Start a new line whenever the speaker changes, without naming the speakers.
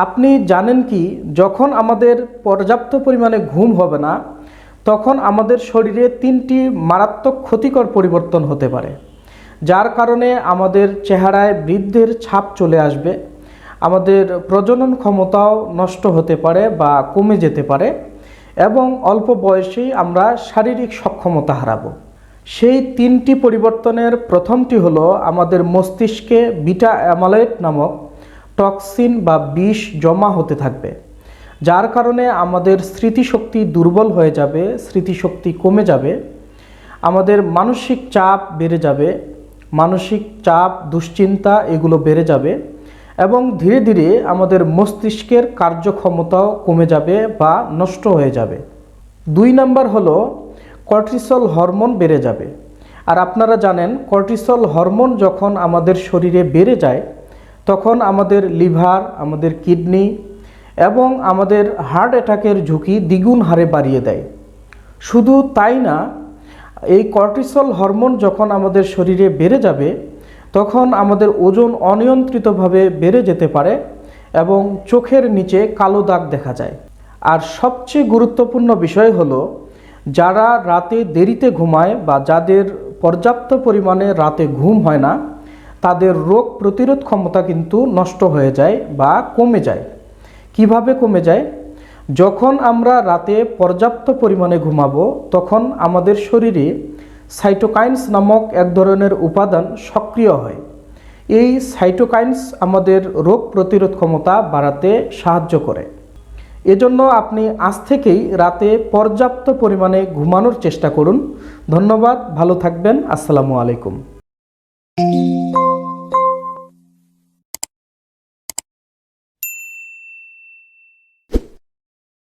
আপনি জানেন কি, যখন আমাদের পর্যাপ্ত পরিমাণে ঘুম হবে না তখন আমাদের শরীরে 3টি মারাত্মক ক্ষতিকর পরিবর্তন হতে পারে, যার কারণে আমাদের চেহারায় বৃদ্ধের ছাপ চলে আসবে, আমাদের প্রজনন ক্ষমতাও নষ্ট হতে পারে বা কমে যেতে পারে এবং অল্প বয়সেই আমরা শারীরিক সক্ষমতা হারাবো। সেই 3টি পরিবর্তনের প্রথমটি হলো আমাদের মস্তিষ্কে বিটা অ্যামালয়েড নামক টক্সিন বা বিষ জমা হতে থাকবে, যার কারণে আমাদের স্মৃতিশক্তি দুর্বল হয়ে যাবে, স্মৃতিশক্তি কমে যাবে, আমাদের মানসিক চাপ বেড়ে যাবে, মানসিক চাপ দুশ্চিন্তা এগুলো বেড়ে যাবে এবং ধীরে ধীরে আমাদের মস্তিষ্কের কার্যক্ষমতাও কমে যাবে বা নষ্ট হয়ে যাবে। 2 নাম্বার হলো কর্টিসল হরমোন বেড়ে যাবে। আর আপনারা জানেন, কর্টিসল হরমোন যখন আমাদের শরীরে বেড়ে যায় তখন আমাদের লিভার, আমাদের কিডনি এবং আমাদের হার্ট অ্যাটাকের ঝুঁকি দ্বিগুণ হারে বাড়িয়ে দেয়। শুধু তাই না, এই কর্টিসল হরমোন যখন আমাদের শরীরে বেড়ে যাবে তখন আমাদের ওজন অনিয়ন্ত্রিতভাবে বেড়ে যেতে পারে এবং চোখের নিচে কালো দাগ দেখা যায়। আর সবচেয়ে গুরুত্বপূর্ণ বিষয় হলো, যারা রাতে দেরিতে ঘুমায় বা যাদের পর্যাপ্ত পরিমাণে রাতে ঘুম হয় না তাদের রোগ প্রতিরোধ ক্ষমতা কিন্তু নষ্ট হয়ে যায় বা কমে যায়। কিভাবে কমে যায়? যখন আমরা রাতে পর্যাপ্ত পরিমাণে ঘুমাবো তখন আমাদের শরীরে সাইটোকাইনস নামক এক ধরনের উপাদান সক্রিয় হয়। এই সাইটোকাইনস আমাদের রোগ প্রতিরোধ ক্ষমতা বাড়াতে সাহায্য করে। এজন্য আপনি আজ থেকেই রাতে পর্যাপ্ত পরিমাণে ঘুমানোর চেষ্টা করুন। ধন্যবাদ, ভালো থাকবেন। আসসালামু আলাইকুম।